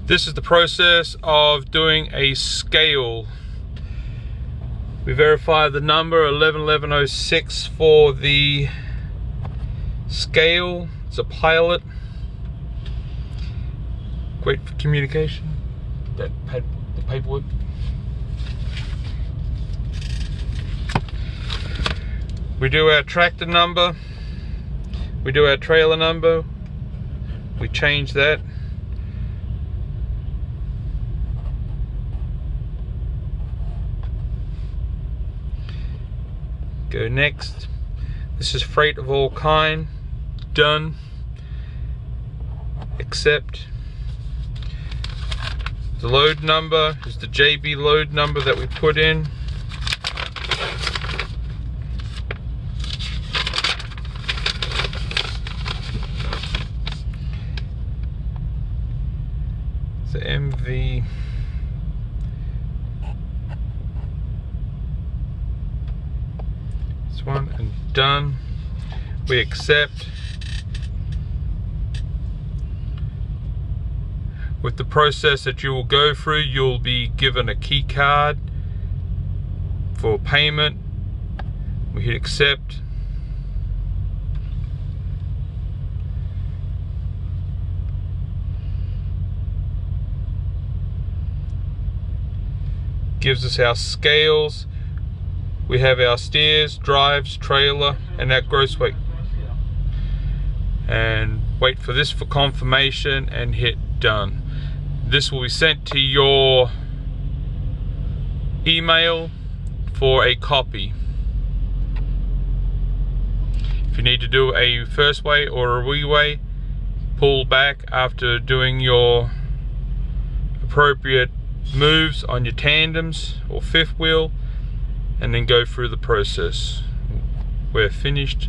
This is the process of doing a scale. We verify the number 111106 for the scale. It's a pilot. Great for communication. That had the paperwork. We do our tractor number. We do our trailer number. We change that. Go next. This is freight of all kind. Done. Accept. The load number is the JB load number that we put in. It's the MV. This one, and done. We accept. With the process that you will go through, you'll be given a key card for payment. We hit accept. Gives us our scales. We have our steers, drives, trailer, and our gross weight. And wait for this for confirmation and hit done. This will be sent to your email for a copy. If you need to do a first weigh or a re-weigh, pull back after doing your appropriate moves on your tandems or fifth wheel, and then go through the process. We're finished.